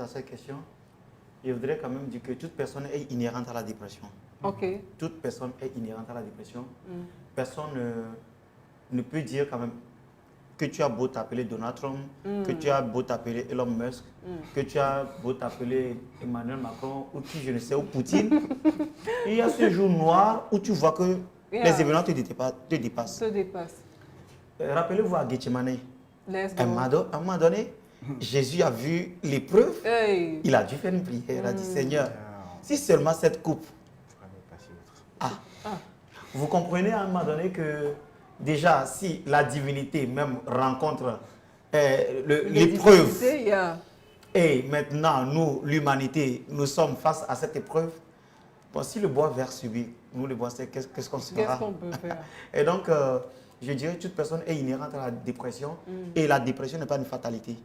à cette question, je voudrais quand même dire que toute personne est inhérente à la dépression. Ok. Toute personne est inhérente à la dépression. Personne ne peut dire quand même que tu as beau t'appeler Donald Trump, que tu as beau t'appeler Elon Musk, que tu as beau t'appeler Emmanuel Macron ou qui je ne sais, ou Poutine. Il y a ce jour noir où tu vois que les événements te dépassent. Rappelez-vous à Gethsemane, à un moment donné, Jésus a vu l'épreuve, il a dû faire une prière, il a dit Seigneur, si seulement cette coupe. Vous comprenez à un moment donné que déjà, si la divinité même rencontre l'épreuve, et maintenant, nous, l'humanité, nous sommes face à cette épreuve, bon, si le bois vert subit, nous, le bois sec, qu'est-ce qu'on fera? Qu'est-ce qu'on peut faire? Et donc, je dirais que toute personne est inhérente à la dépression, et la dépression n'est pas une fatalité.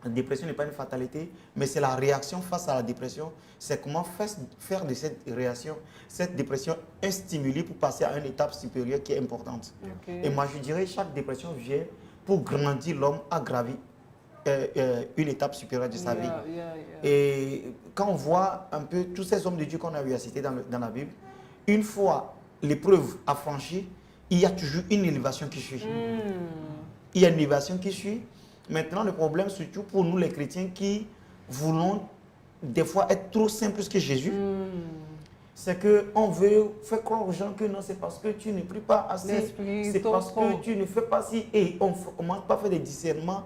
La dépression n'est pas une fatalité, mais c'est la réaction face à la dépression. C'est comment faire de cette réaction, cette dépression, un stimuli pour passer à une étape supérieure qui est importante. Et moi, je dirais que chaque dépression vient pour grandir l'homme à gravir une étape supérieure de sa vie. Et quand on voit un peu tous ces hommes de Dieu qu'on a eu à citer dans la Bible, une fois l'épreuve affranchie, il y a toujours une élévation qui suit. Il y a une élévation qui suit. Maintenant, le problème, surtout pour nous les chrétiens qui voulons des fois être trop simples que Jésus, c'est qu'on veut faire croire aux gens que non, c'est parce que tu ne pries pas assez, c'est parce que tu ne fais pas si, et on commence pas à faire des discernements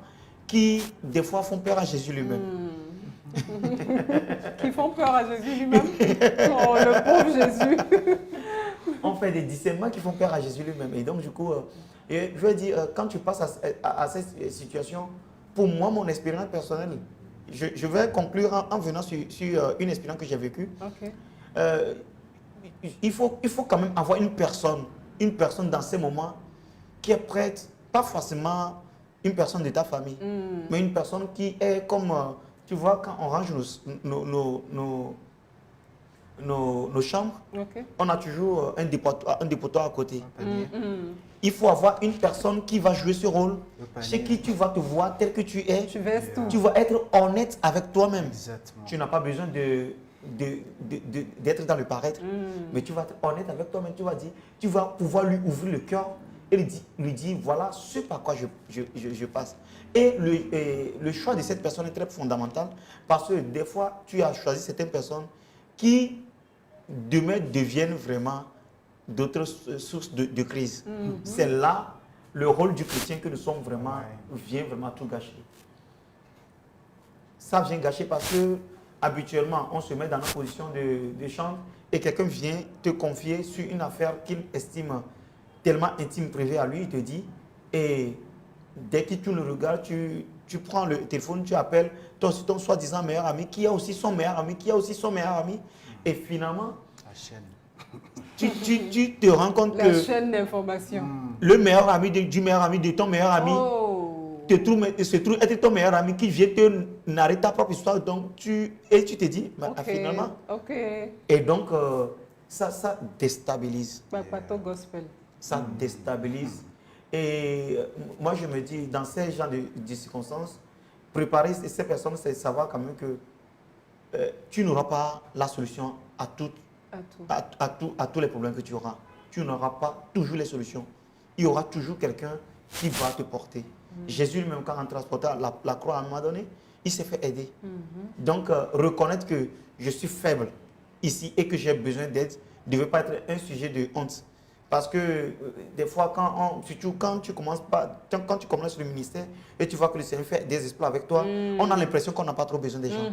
qui, des fois, font peur à Jésus lui-même. Qui font peur à Jésus lui-même? Oh, le pauvre Jésus. On fait des discernements qui font peur à Jésus lui-même. Et donc, du coup, je veux dire, quand tu passes à cette situation, pour moi, mon expérience personnelle, je vais conclure en venant sur une expérience que j'ai vécue. Il faut quand même avoir une personne dans ces moments qui est prête, pas forcément une personne de ta famille, mais une personne qui est comme, tu vois, quand on range nos chambres, on a toujours un dépotoir à côté. Il faut avoir une personne qui va jouer ce rôle, chez qui tu vas te voir tel que tu es. Tu vas être honnête avec toi-même. Tu n'as pas besoin d'être dans le paraître, mais tu vas être honnête avec toi-même. Tu vas pouvoir lui ouvrir le cœur et lui dire voilà ce par quoi je passe. Et le choix de cette personne est très fondamental parce que des fois, tu as choisi certaines personnes qui demain deviennent vraiment d'autres sources de crise. C'est là le rôle du chrétien que nous sommes vraiment, vient vraiment tout gâcher. Ça vient gâcher parce que habituellement, on se met dans une position de chambre et quelqu'un vient te confier sur une affaire qu'il estime tellement intime, privée à lui, il te dit, et dès que tu le regardes, tu prends le téléphone, tu appelles ton soi-disant meilleur ami, qui a aussi son meilleur ami, qui a aussi son meilleur ami, et finalement, la chaîne. Tu te rends compte que la chaîne d'information. Le meilleur ami du meilleur ami de ton meilleur ami se trouve être ton meilleur ami qui vient te narrer ta propre histoire. Donc tu te dis, finalement. Et donc, ça déstabilise. Gospel. Ça déstabilise. Et moi, je me dis, dans ces genres de circonstances, préparer ces personnes, c'est savoir quand même que tu n'auras pas la solution à tous les problèmes que tu auras. Tu n'auras pas toujours les solutions. Il y aura toujours quelqu'un qui va te porter. Jésus lui-même, quand on transportait la croix à un moment donné, il s'est fait aider. Donc, reconnaître que je suis faible ici et que j'ai besoin d'aide ne devait pas être un sujet de honte. Parce que des fois, surtout quand tu commences le ministère et tu vois que le Seigneur fait des exploits avec toi, on a l'impression qu'on n'a pas trop besoin des gens.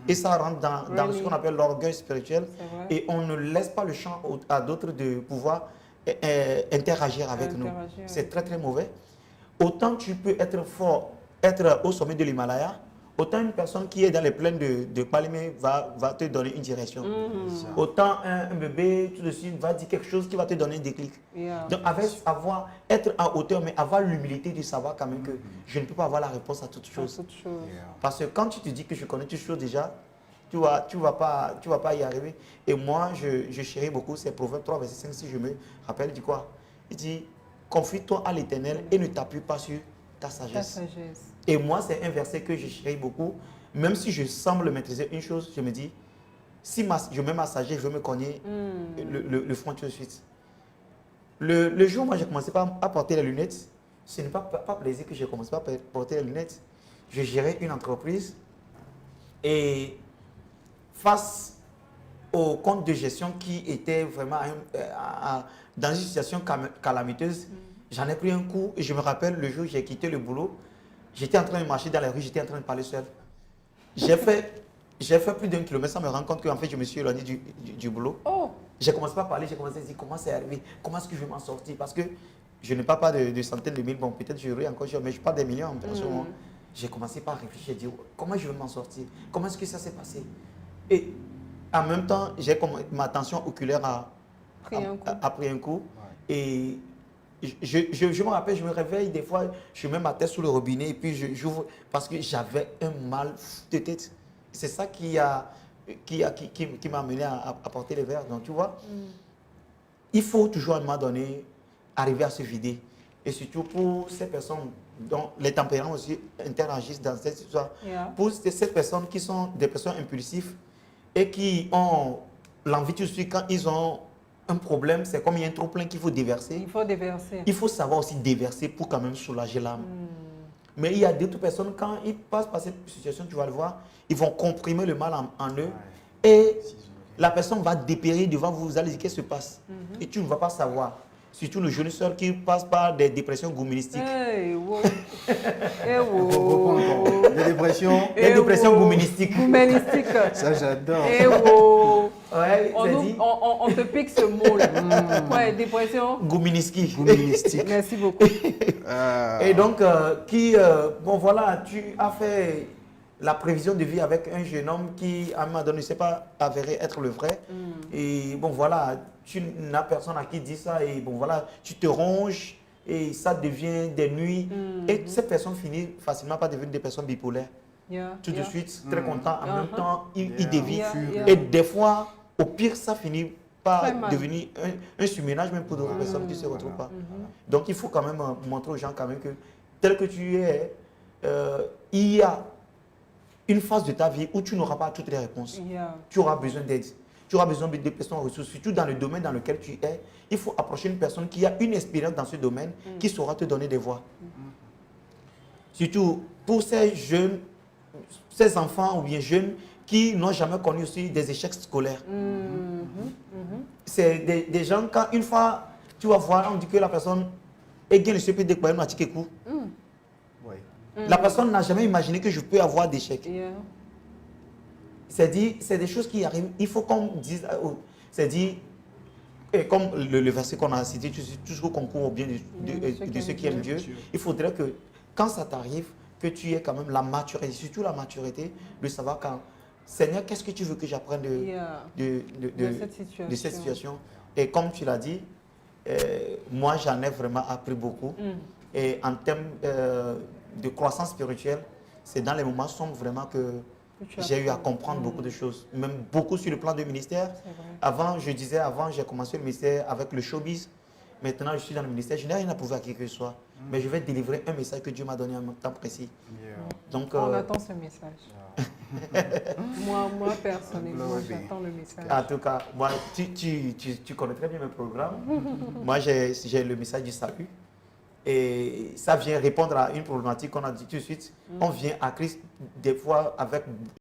Et ça rentre dans ce qu'on appelle l'orgueil spirituel. Et on ne laisse pas le champ à d'autres de pouvoir interagir avec nous. C'est très très mauvais. Autant tu peux être fort, être au sommet de l'Himalaya, autant une personne qui est dans les plaines de Palimé va te donner une direction. Autant un bébé, tout de suite, va dire quelque chose qui va te donner un déclic. Donc, être à hauteur, mais avoir l'humilité de savoir quand même que je ne peux pas avoir la réponse à toutes choses. Parce que quand tu te dis que je connais toutes choses déjà, tu vas pas y arriver. Et moi, je chéris beaucoup ces Proverbes 3, verset 5, si je me rappelle, il dit quoi? Il dit, confie-toi à l'Éternel et ne t'appuie pas sur ta sagesse. Et moi, c'est un verset que je chéris beaucoup. Même si je semble maîtriser une chose, je me dis, si je mets massager, je vais me cogner le front tout de suite. Le jour où moi j'ai commencé à porter les lunettes, ce n'est pas plaisir que j'ai commencé à porter les lunettes. Je gérais une entreprise et face au compte de gestion qui était vraiment dans une situation calamiteuse, j'en ai pris un coup et je me rappelle le jour où j'ai quitté le boulot, j'étais en train de marcher dans la rue, j'étais en train de parler seul. J'ai fait plus d'1 kilomètre sans me rendre compte qu'en fait je me suis éloigné du boulot. Oh. J'ai commencé à parler, j'ai commencé à dire comment c'est arrivé, comment est-ce que je vais m'en sortir parce que je n'ai pas de centaines de mille, bon peut-être j'aurai encore, mais je parle des millions en ce moment. J'ai commencé par réfléchir, j'ai dit comment je vais m'en sortir, comment est-ce que ça s'est passé. Et en même temps, ma tension oculaire a pris un coup. Ouais. Et je me rappelle, je me réveille des fois, je mets ma tête sous le robinet et puis j'ouvre parce que j'avais un mal de tête. C'est ça qui m'a amené à porter les verres. Donc tu vois, il faut toujours à un moment donné arriver à se vider. Et surtout pour ces personnes dont les tempéraments aussi interagissent dans cette histoire. Yeah. Pour ces personnes qui sont des personnes impulsives et qui ont l'envie tout de suite quand ils ont un problème, c'est comme il y a un trop plein qu'il faut déverser. Il faut déverser. Il faut savoir aussi déverser pour quand même soulager l'âme. Mais il y a d'autres personnes, quand ils passent par cette situation, tu vas le voir, ils vont comprimer le mal en eux. Et la personne va dépérir devant vous, vous allez dire qu'est-ce qui se passe. Et tu ne vas pas savoir. Surtout le jeune sœur qui passe par des dépressions gouministiques. Hey, wow. Des dépressions gouministiques. Ça, j'adore. Ouais, on te pique ce mot là. Ouais, dépression. Gouministique. Merci beaucoup. Et donc, bon voilà, tu as fait la prévision de vie avec un jeune homme qui, à un moment donné, ne s'est pas avéré être le vrai. Et bon voilà, tu n'as personne à qui dire ça et bon voilà, tu te ronges et ça devient des nuits. Et ces personnes finissent facilement par devenir des personnes bipolaires. Tout de suite, très content, en même temps, ils dévient. Et des fois, au pire, ça finit par devenir un surménage même pour d'autres personnes qui ne se retrouvent pas. Donc il faut quand même montrer aux gens quand même que tel que tu es, il y a une phase de ta vie où tu n'auras pas toutes les réponses. Tu auras besoin d'aide. Tu auras besoin de personnes ressources. Surtout dans le domaine dans lequel tu es, il faut approcher une personne qui a une expérience dans ce domaine, qui saura te donner des voies. Surtout pour ces jeunes, ces enfants ou bien jeunes qui n'ont jamais connu aussi des échecs scolaires. C'est des gens, quand une fois, tu vas voir, on dit que la personne est gain le CPD pour un petit coup. La personne n'a jamais imaginé que je peux avoir d'échecs. C'est des choses qui arrivent. Il faut qu'on dise, c'est dit, et comme le verset qu'on a cité, tout ce qu'on concourt au bien de ceux qui aiment Dieu, il faudrait que quand ça t'arrive, que tu aies quand même la maturité, surtout la maturité, de savoir quand, Seigneur, qu'est-ce que tu veux que j'apprenne de cette situation. Et comme tu l'as dit, moi j'en ai vraiment appris beaucoup. Et en termes de croissance spirituelle, c'est dans les moments sombres vraiment que j'ai eu à comprendre beaucoup de choses, même beaucoup sur le plan du ministère. Avant, j'ai commencé le ministère avec le showbiz. Maintenant, je suis dans le ministère, je n'ai rien à prouver à qui que ce soit. Mais je vais délivrer un message que Dieu m'a donné en un temps précis. Donc, on attend ce message. moi, personnellement, j'attends le message. En tout cas, moi, tu connais très bien mes programmes. Moi, j'ai le message du salut. Et ça vient répondre à une problématique qu'on a dit tout de suite. On vient à Christ des fois avec